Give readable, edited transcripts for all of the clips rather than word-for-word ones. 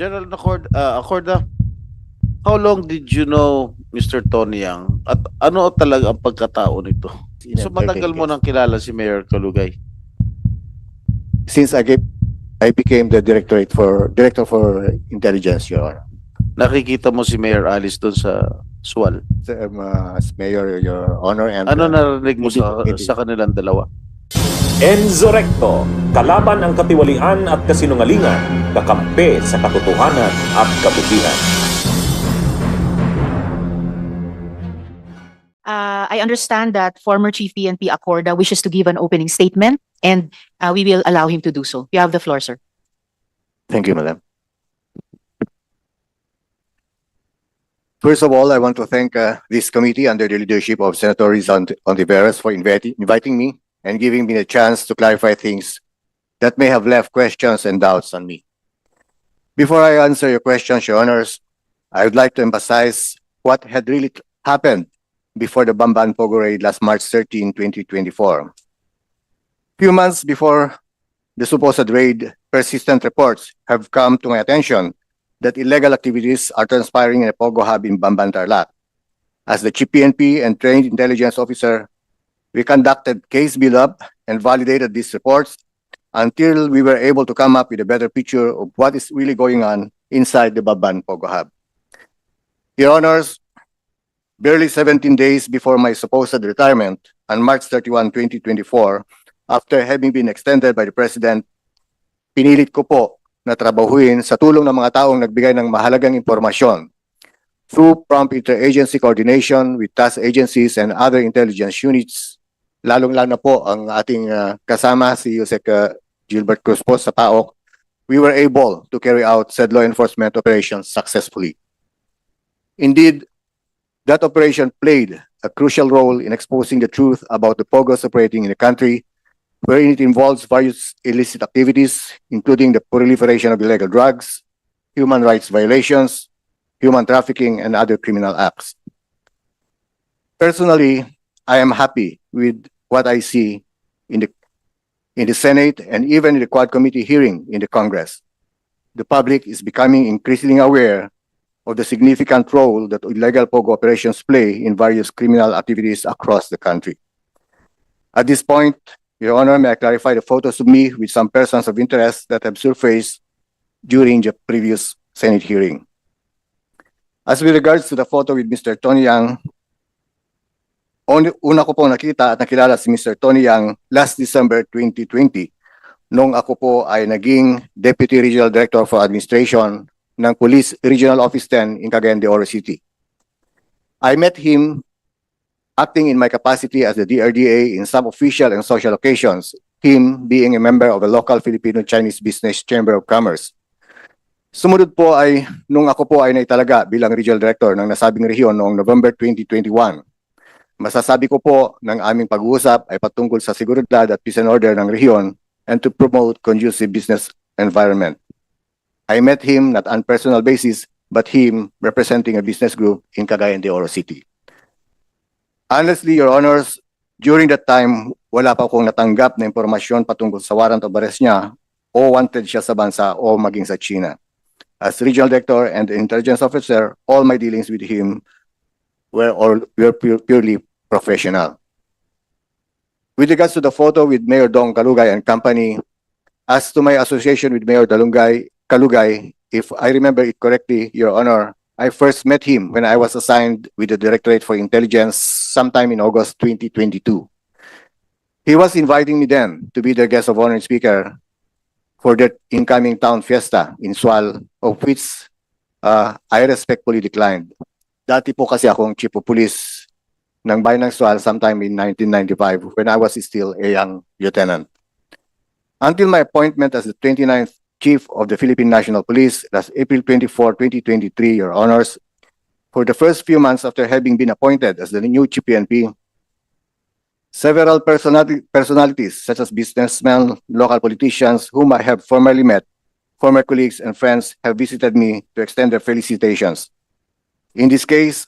General Acorda, how long did you know Mr. Tony Yang? At ano talaga ang pagkatao nito? So matagal mo nang kilala si Mayor Kalugay. Since I became the director for intelligence, Your Honor. Nakikita mo si Mayor Alice doon sa SWAL. As Mayor, Your Honor, and Ano narinig mo hindi. sa kanilang dalawa? Enzorecto, kalaban ang katiwalian at kasinungalingan, kakampi sa katotohanan at kabutihan. I understand that former Chief PNP Acorda wishes to give an opening statement, and we will allow him to do so. You have the floor, sir. Thank you, Madam. First of all, I want to thank this committee under the leadership of Senator Rizal Ontiveros for inviting me and giving me the chance to clarify things that may have left questions and doubts on me. Before I answer your questions, Your Honors, I would like to emphasize what had really happened before the Bamban Pogo raid last March 13, 2024. Few months before the supposed raid, persistent reports have come to my attention that illegal activities are transpiring in a Pogo hub in Bamban, Tarlac. As the Chief PNP and trained intelligence officer, we conducted case build-up and validated these reports until we were able to come up with a better picture of what is really going on inside the Bamban Pogo hub. Your Honors, barely 17 days before my supposed retirement on March 31, 2024, after having been extended by the President, pinilit ko po na trabahuin sa tulong ng mga taong nagbigay ng mahalagang impormasyon through prompt interagency coordination with task agencies and other intelligence units, lalong-lalo na po ang ating kasama si Yusek Gilbert Cruz po sa PAOK. We were able to carry out said law enforcement operations successfully. Indeed, that operation played a crucial role in exposing the truth about the Pogos operating in the country, wherein it involves various illicit activities, including the proliferation of illegal drugs, human rights violations, human trafficking, and other criminal acts. Personally, I am happy with what I see in the Senate and even in the Quad Committee hearing in the Congress. The public is becoming increasingly aware of the significant role that illegal Pogo operations play in various criminal activities across the country. At this point, Your Honor, may I clarify the photos of me with some persons of interest that have surfaced during the previous Senate hearing. As with regards to the photo with Mr. Tony Yang, una ko pong nakita at nakilala si Mr. Tony Yang last December 2020 nung ako po ay naging Deputy Regional Director for Administration ng Police Regional Office 10 in Cagayan de Oro City. I met him acting in my capacity as the DRDA in some official and social occasions, him being a member of a local Filipino-Chinese Business Chamber of Commerce. Sumunod po ay nung ako po ay naitalaga bilang Regional Director ng nasabing rehiyon noong November 2021. Masasabi ko po ng aming pag-uusap ay patungkol sa seguridad at peace and order ng rehiyon and to promote conducive business environment. I met him not on personal basis, but him representing a business group in Cagayan de Oro City. Honestly, Your Honors, during that time, wala pa akong natanggap na impormasyon patungkol sa warrant of arrest niya o wanted siya sa bansa o maging sa China. As Regional Director and Intelligence Officer, all my dealings with him were purely professional. With regards to the photo with Mayor Dong Kalugay and company, as to my association with Mayor Kalugay, if I remember it correctly, Your Honor, I first met him when I was assigned with the Directorate for Intelligence sometime in August 2022. He was inviting me then to be their guest of honor and speaker for their incoming town fiesta in Sual, of which I respectfully declined. Dati po kasi akong Chief of Police ng Bayan ng Sual sometime in 1995 when I was still a young lieutenant. Until my appointment as the 29th Chief of the Philippine National Police last April 24, 2023, Your Honors, for the first few months after having been appointed as the new Chief PNP, several personalities such as businessmen, local politicians whom I have formerly met, former colleagues and friends have visited me to extend their felicitations. In this case,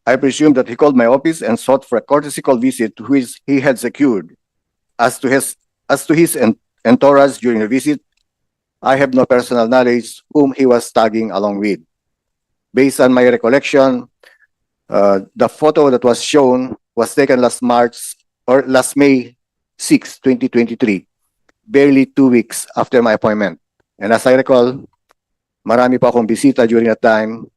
I presume that he called my office and sought for a courtesy call visit which he had secured. As to his entourage during the visit, I have no personal knowledge whom he was tagging along with. Based on my recollection, the photo that was shown was taken last May 6, 2023, barely 2 weeks after my appointment. And as I recall, marami pa akong bisita during that time,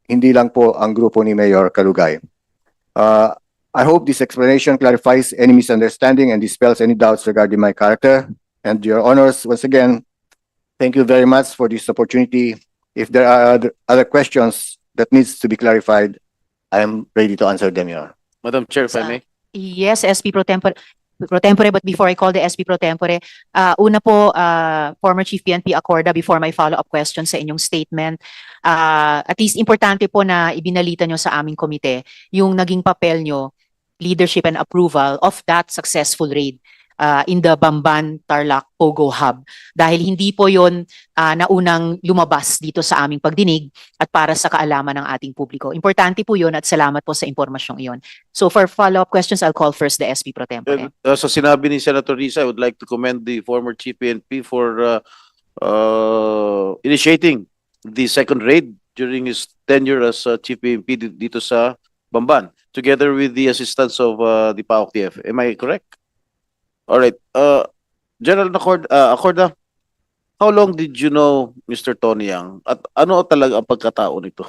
hindi lang po ang grupo ni Mayor Kalugay. I hope this explanation clarifies any misunderstanding and dispels any doubts regarding my character. And Your Honors, once again, thank you very much for this opportunity. If there are other questions that needs to be clarified, I am ready to answer them, Your Honor. Madam Chair, if I may. Yes, SP Pro Tempore. But before I call the SP Pro Tempore, una po, former Chief PNP Acorda, before my follow-up question sa inyong statement, at least importante po na ibinalita nyo sa aming komite yung naging papel nyo, leadership and approval of that successful raid in the Bamban Tarlac Pogo Hub. Dahil hindi po yon naunang lumabas dito sa aming pagdinig at para sa kaalaman ng ating publiko. Importante po yon at salamat po sa impormasyong iyon. So for follow-up questions, I'll call first the SP Pro Tempore. Sa sinabi ni Senator Risa, I would like to commend the former Chief PNP for initiating the second raid during his tenure as Chief PNP dito sa Bamban, together with the assistance of the PAOK-TF. Am I correct? All right. General Acorda, how long did you know Mr. Tony Yang? At ano talaga ang pagkatao nito?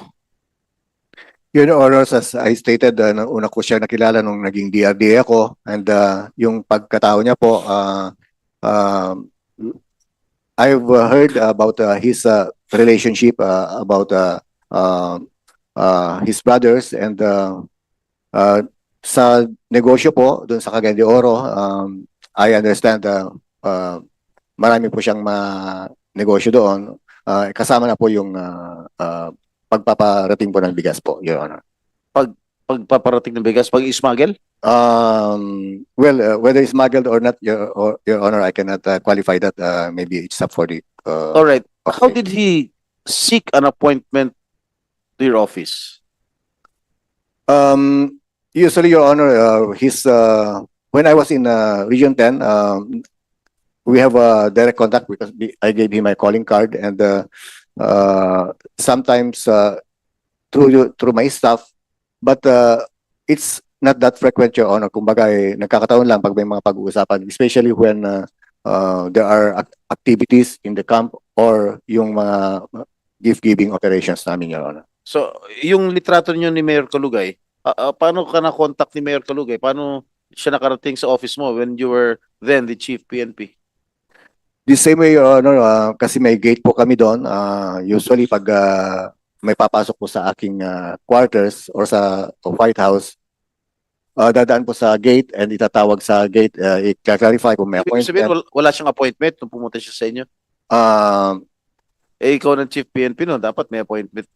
Your Honors, as I stated, una ko siya nakilala nung naging DRD ako, and yung pagkatao niya po, I've heard about his relationship, about his brothers, and sa negosyo po, dun sa Cagayan de Oro, I understand marami po siyang negosyo doon. Kasama na po yung pagpaparating po ng bigas po, Your Honor. Pagpaparating ng bigas, pag-smuggle? Well, whether it's smuggled or not, Your Honor, I cannot qualify that. Maybe it's up for the... All right. How did he seek an appointment to your office? Usually, Your Honor, when I was in Region 10, we have a direct contact because I gave him my calling card, and sometimes through my staff, but it's not that frequent, Your Honor. Kumbaga, nagkakataon lang pag may mga pag-uusapan, especially when there are activities in the camp or yung mga gift-giving operations namin, Your Honor. So, yung litrato niyo ni Mayor Kalugay, paano ka na-contact ni Mayor Kalugay? Paano siya nakarating sa office mo when you were then the Chief PNP? The same way, Your Honor, kasi may gate po kami doon. Usually, pag may papasok po sa aking quarters or sa White House, dadaan po sa gate and itatawag sa gate, i-clarify kung may Ibig appointment. sabihin, wala siyang appointment nung pumunta siya sa inyo? Ikaw ng Chief PNP no, dapat may appointment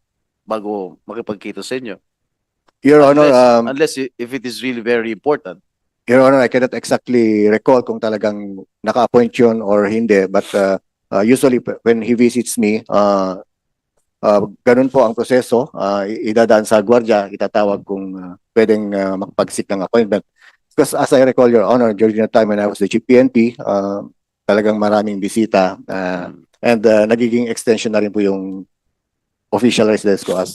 bago makipagkita sa inyo. Your Honor, Unless if it is really very important. Your Honor, I cannot exactly recall kung talagang naka-appoint yun or hindi, but usually when he visits me, ganun po ang proseso. Idadaan sa gwardiya, itatawag kung pwedeng makapag-seek ng appointment. Because as I recall, Your Honor, during the time when I was the Chief PNP, talagang maraming bisita, and nagiging extension na rin po yung official residence ko as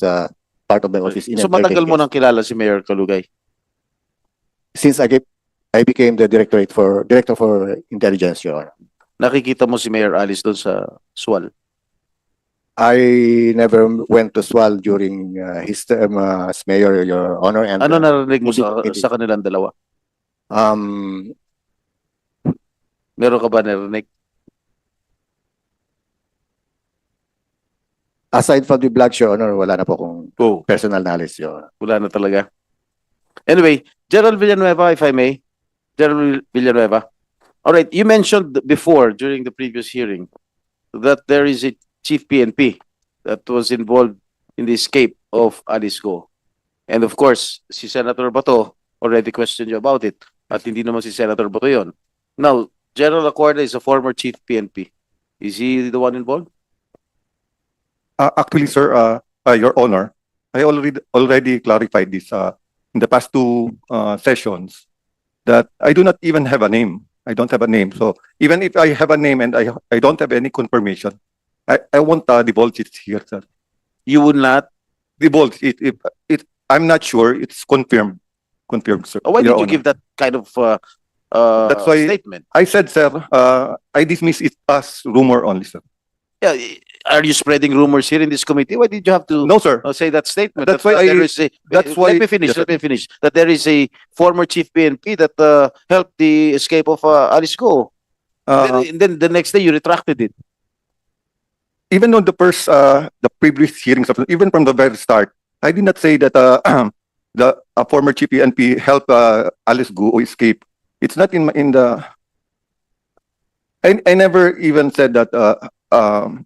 part of my office. So matagal mo nang kilala si Mayor Kalugay? Since I became the director for intelligence, Your Honor. Nakikita mo si Mayor Alice doon sa SWAL? I never went to SWAL during his term as mayor, Your Honor. And, ano narinig mo hindi. sa kanilang dalawa? Meron ka ba narinig? Aside from the blood, Your Honor, wala na po akong Oh, personal knowledge, Your Honor. wala na talaga. Anyway, General Villanueva, if I may. General Villanueva. All right, you mentioned before during the previous hearing that there is a Chief PNP that was involved in the escape of Alice Go. And of course, si Senator Bato already questioned you about it. At hindi naman si Senator Bato yon. Now, General Acorda is a former Chief PNP. Is he the one involved? Actually, sir, Your Honor, I already clarified this in the past two sessions that I do not even have a name. I don't have a name. So even if I have a name and I don't have any confirmation, I won't divulge it here, sir. You would not. Divulge it. If I'm not sure, it's confirmed. Confirmed, sir. Why Your did you Honor. give that kind of That's why- statement? I said, sir, I dismiss it as rumor only, sir. Yeah, are you spreading rumors here in this committee? Why did you have to No, sir. say that statement? That's that, why there I- is a, that's why- let me finish. Yes, sir. Let me finish. That there is a former chief PNP that helped the escape of Alice Go. And then the next day you retracted it. Even on the first, the previous hearings, even from the very start, I did not say that the former chief PNP helped Alice Gu escape. It's not in the. I never even said that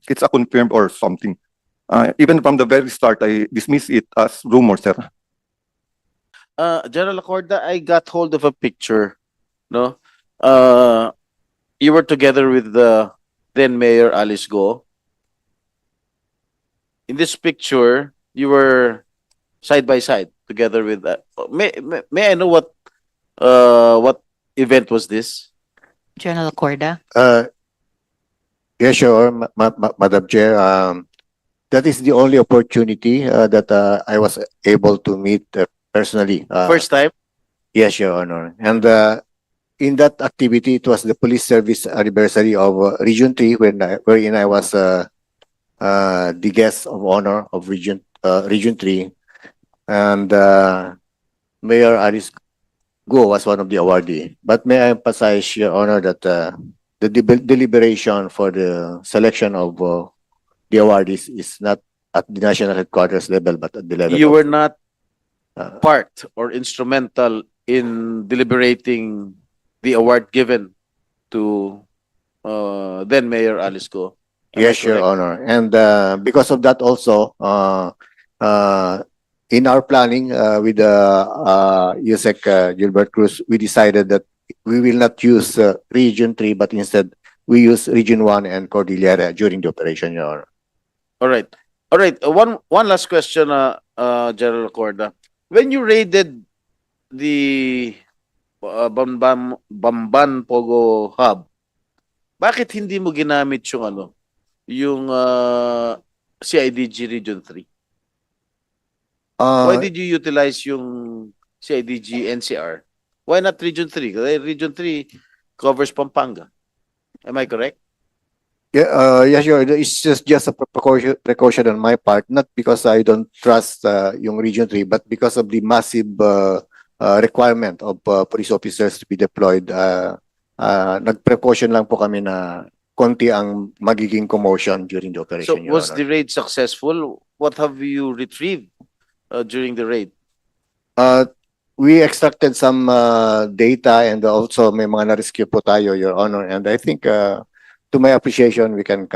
it's a confirmed or something. Even from the very start, I dismiss it as rumor, sir. General Acorda, I got hold of a picture. No, you were together with the then Mayor Alice Go. In this picture, you were side by side together with. May I know what event was this? General Acorda. Yes, sure, Madam Chair. That is the only opportunity that I was able to meet personally. First time. Yes, Your Honor. And in that activity, it was the police service anniversary of Region 3 wherein I was the guest of honor of Region 3. And Mayor Alice Go was one of the awardee. But may I emphasize, Your Honor, that the deliberation for the selection of the awardees is not at the national headquarters level, but at the level You of, were not uh, part or instrumental in deliberating the award given to then Mayor Alice Go. Am I yes, Your correct? Honor. And because of that also, in our planning with USEC Gilbert Cruz, we decided that we will not use Region 3, but instead we use Region 1 and Cordillera during the operation, Your Honor. All right. All right. One last question, General Acorda. When you raided the Bamban Pogo Hub, bakit hindi mo ginamit yung CIDG Region 3? Why did you utilize yung CIDG NCR? Why not Region 3? Kasi Region 3 covers Pampanga. Am I correct? Yeah, yes, Your Honor. It's just a precaution on my part, not because I don't trust yung Region 3, but because of the massive requirement of police officers to be deployed. Nag-precaution lang po kami na konti ang magiging commotion during the So operation, Your was Honor. the raid successful? What have you retrieved during the raid? We extracted some data and also may mga na-rescue po tayo, Your Honor. And I think to my appreciation, we can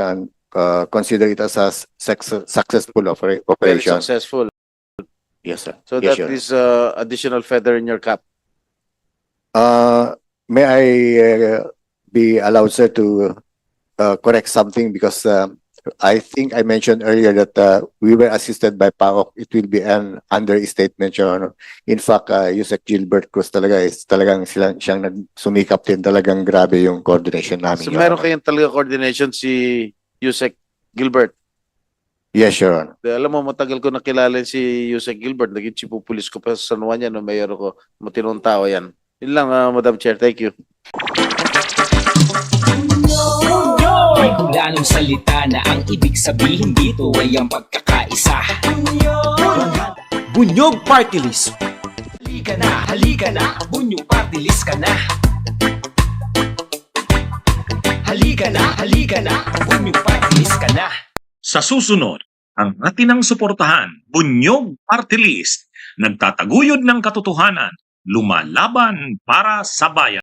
consider it as a successful Very operation. successful. Yes, sir. So Yes, that Your is additional feather in your cap. May I be allowed, sir, to correct something because I think I mentioned earlier that we were assisted by PAOK. It will be an understatement, Your Honor. In fact, Yusek Gilbert Cruz talagang siyang nagsumikap din. Talagang grabe yung coordination namin, So Your meron Honor. kayong talaga coordination si Yusek Gilbert. Yes, Your Honor. Alam mo, matagal ko nakilala si Yusek Gilbert. Naging chief of police ko pa sa San Juan yan. No, mayor ko. Matinong tao yan. Yun lang, Madam Chair. Thank you. May kulanong salita na ang ibig sabihin dito ay ang pagkakaisa. Bunyog Party List. Halika na, bunyog party list ka na. Halika na, bunyog party list ka na. Sa susunod, ang atinang suportahan, Bunyog Party List, nagtataguyod ng katotohanan, lumalaban para sa bayan.